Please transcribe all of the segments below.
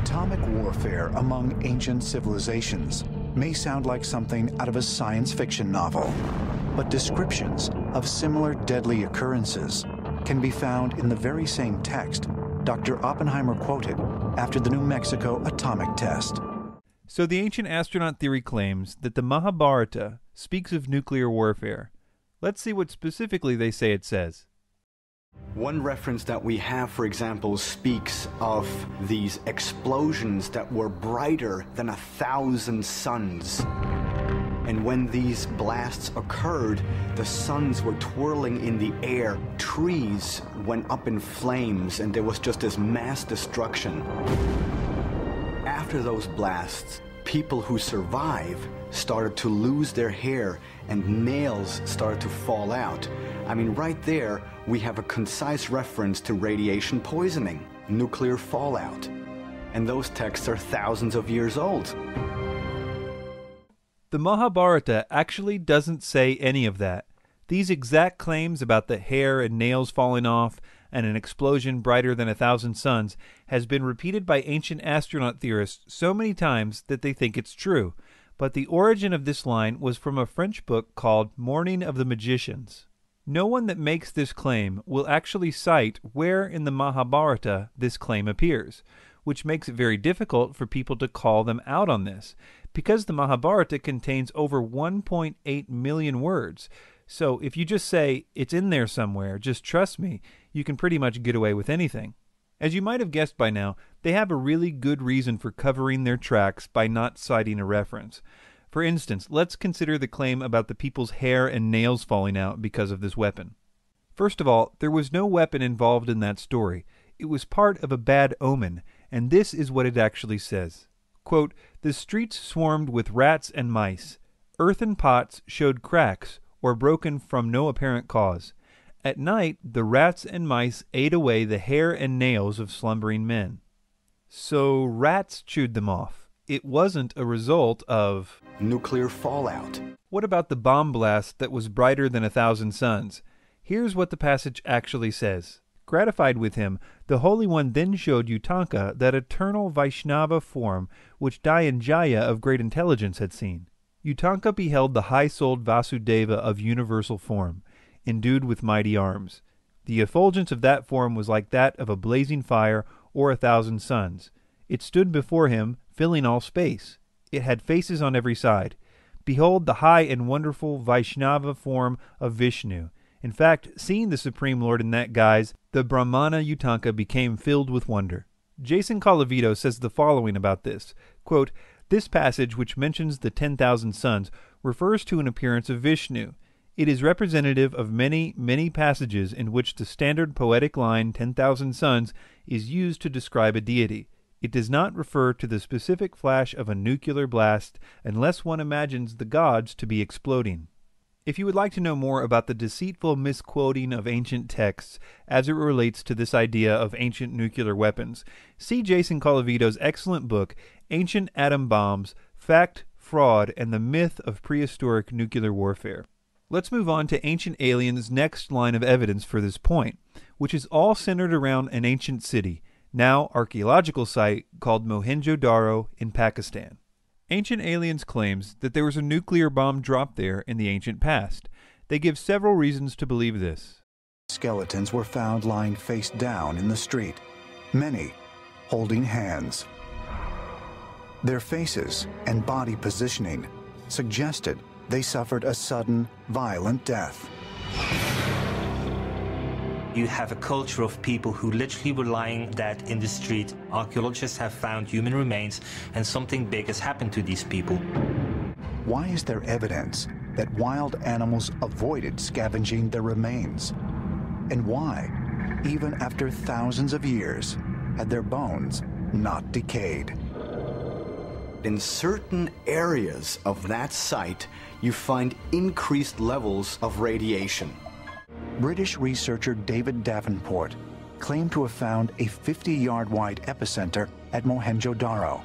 Atomic warfare among ancient civilizations may sound like something out of a science fiction novel, but descriptions of similar deadly occurrences can be found in the very same text Dr. Oppenheimer quoted after the New Mexico atomic test. So the ancient astronaut theory claims that the Mahabharata speaks of nuclear warfare. Let's see what specifically they say it says. One reference that we have, for example, speaks of these explosions that were brighter than 1,000 suns. And when these blasts occurred, the suns were twirling in the air. Trees went up in flames, and there was just this mass destruction. After those blasts, people who survived started to lose their hair, and nails started to fall out. I mean, right there, we have a concise reference to radiation poisoning, nuclear fallout. And those texts are thousands of years old. The Mahabharata actually doesn't say any of that. These exact claims about the hair and nails falling off and an explosion brighter than 1,000 suns has been repeated by ancient astronaut theorists so many times that they think it's true. But the origin of this line was from a French book called Morning of the Magicians. No one that makes this claim will actually cite where in the Mahabharata this claim appears, which makes it very difficult for people to call them out on this, because the Mahabharata contains over 1.8 million words. So if you just say, it's in there somewhere, just trust me, you can pretty much get away with anything. As you might have guessed by now, they have a really good reason for covering their tracks by not citing a reference. For instance, let's consider the claim about the people's hair and nails falling out because of this weapon. First of all, there was no weapon involved in that story. It was part of a bad omen, and this is what it actually says. Quote, "The streets swarmed with rats and mice. Earthen pots showed cracks or broken from no apparent cause. At night, the rats and mice ate away the hair and nails of slumbering men." So rats chewed them off. It wasn't a result of nuclear fallout. What about the bomb blast that was brighter than 1,000 suns? Here's what the passage actually says. Gratified with him, the Holy One then showed Utanka that eternal Vaishnava form which Dyanjaya of great intelligence had seen. Utanka beheld the high-souled Vasudeva of universal form, endued with mighty arms. The effulgence of that form was like that of a blazing fire or 1,000 suns. It stood before him, filling all space. It had faces on every side. Behold the high and wonderful Vaishnava form of Vishnu. In fact, seeing the Supreme Lord in that guise, the Brahmana Utanka became filled with wonder. Jason Colavito says the following about this. Quote, "This passage, which mentions the 10,000 suns, refers to an appearance of Vishnu. It is representative of many, many passages in which the standard poetic line 10,000 suns is used to describe a deity. It does not refer to the specific flash of a nuclear blast unless one imagines the gods to be exploding." If you would like to know more about the deceitful misquoting of ancient texts as it relates to this idea of ancient nuclear weapons, see Jason Colavito's excellent book, Ancient Atom Bombs, Fact, Fraud, and the Myth of Prehistoric Nuclear Warfare. Let's move on to Ancient Aliens' next line of evidence for this point, which is all centered around an ancient city, now archaeological site called Mohenjo-Daro in Pakistan. Ancient Aliens claims that there was a nuclear bomb dropped there in the ancient past. They give several reasons to believe this. Skeletons were found lying face down in the street, many holding hands. Their faces and body positioning suggested they suffered a sudden, violent death. You have a culture of people who literally were lying dead in the street. Archaeologists have found human remains, and something big has happened to these people. Why is there evidence that wild animals avoided scavenging their remains? And why, even after thousands of years, had their bones not decayed? In certain areas of that site, you find increased levels of radiation. British researcher David Davenport claimed to have found a 50-yard-wide epicenter at Mohenjo-Daro,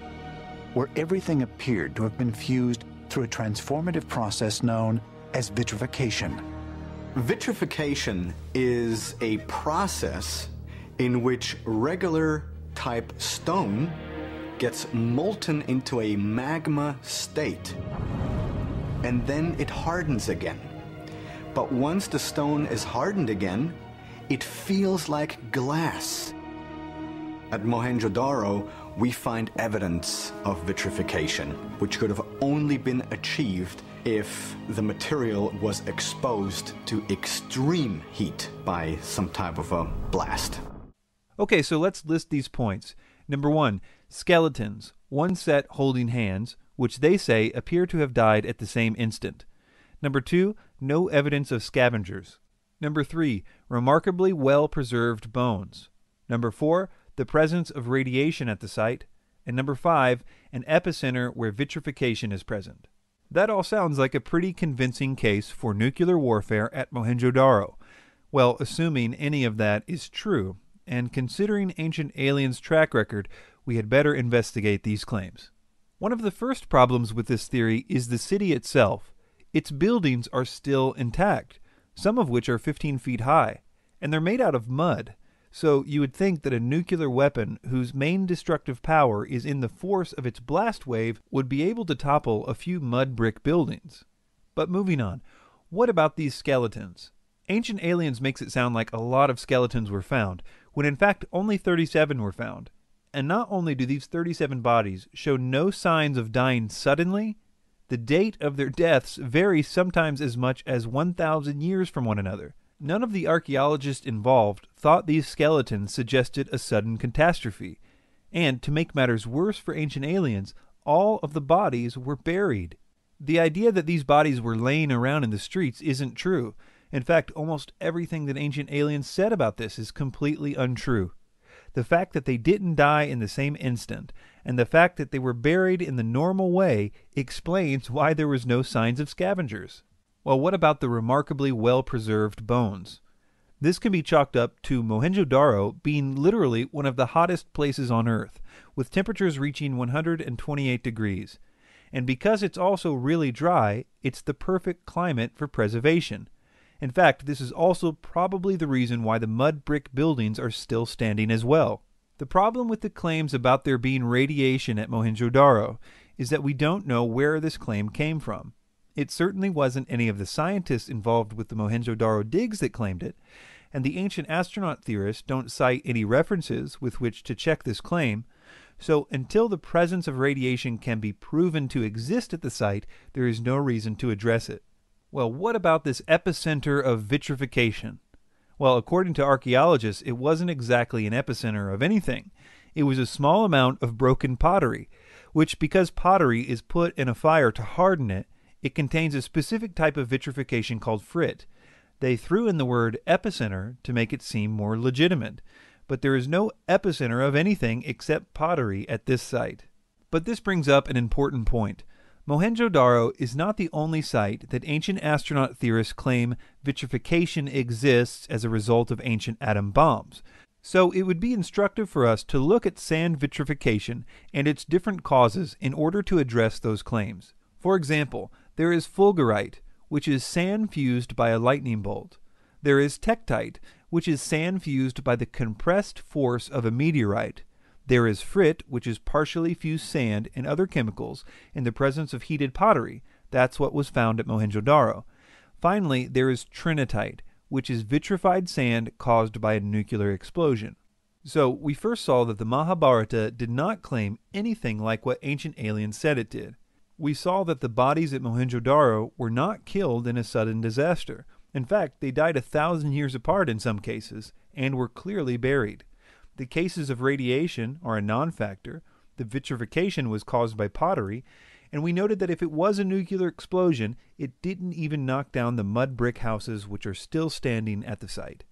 where everything appeared to have been fused through a transformative process known as vitrification. Vitrification is a process in which regular type stone gets molten into a magma state, and then it hardens again. But once the stone is hardened again, it feels like glass. At Mohenjo-Daro, we find evidence of vitrification, which could have only been achieved if the material was exposed to extreme heat by some type of a blast. Okay, so let's list these points. Number 1, skeletons, one set holding hands, which they say appear to have died at the same instant. Number 2, no evidence of scavengers. Number 3, remarkably well-preserved bones. Number 4, the presence of radiation at the site. And number 5, an epicenter where vitrification is present. That all sounds like a pretty convincing case for nuclear warfare at Mohenjo-Daro. Well, assuming any of that is true, and considering Ancient Aliens' track record, we had better investigate these claims. One of the first problems with this theory is the city itself. Its buildings are still intact, some of which are 15 feet high, and they're made out of mud. So you would think that a nuclear weapon whose main destructive power is in the force of its blast wave would be able to topple a few mud brick buildings. But moving on, what about these skeletons? Ancient Aliens makes it sound like a lot of skeletons were found, when in fact only 37 were found. And not only do these 37 bodies show no signs of dying suddenly, the date of their deaths varies sometimes as much as 1,000 years from one another. None of the archaeologists involved thought these skeletons suggested a sudden catastrophe. And to make matters worse for Ancient Aliens, all of the bodies were buried. The idea that these bodies were laying around in the streets isn't true. In fact, almost everything that Ancient Aliens said about this is completely untrue. The fact that they didn't die in the same instant, and the fact that they were buried in the normal way, explains why there was no signs of scavengers. Well, what about the remarkably well-preserved bones? This can be chalked up to Mohenjo-Daro being literally one of the hottest places on Earth, with temperatures reaching 128 degrees. And because it's also really dry, it's the perfect climate for preservation. In fact, this is also probably the reason why the mud brick buildings are still standing as well. The problem with the claims about there being radiation at Mohenjo-Daro is that we don't know where this claim came from. It certainly wasn't any of the scientists involved with the Mohenjo-Daro digs that claimed it, and the ancient astronaut theorists don't cite any references with which to check this claim, so until the presence of radiation can be proven to exist at the site, there is no reason to address it. Well, what about this epicenter of vitrification? Well, according to archaeologists, it wasn't exactly an epicenter of anything. It was a small amount of broken pottery, which, because pottery is put in a fire to harden it, it contains a specific type of vitrification called frit. They threw in the word epicenter to make it seem more legitimate, but there is no epicenter of anything except pottery at this site. But this brings up an important point. Mohenjo-Daro is not the only site that ancient astronaut theorists claim vitrification exists as a result of ancient atom bombs. So it would be instructive for us to look at sand vitrification and its different causes in order to address those claims. For example, there is fulgurite, which is sand fused by a lightning bolt. There is tektite, which is sand fused by the compressed force of a meteorite. There is frit, which is partially fused sand and other chemicals in the presence of heated pottery. That's what was found at Mohenjo-Daro. Finally, there is trinitite, which is vitrified sand caused by a nuclear explosion. So we first saw that the Mahabharata did not claim anything like what Ancient Aliens said it did. We saw that the bodies at Mohenjo-Daro were not killed in a sudden disaster. In fact, they died 1,000 years apart in some cases, and were clearly buried. The cases of radiation are a non-factor, the vitrification was caused by pottery, and we noted that if it was a nuclear explosion, it didn't even knock down the mud brick houses which are still standing at the site.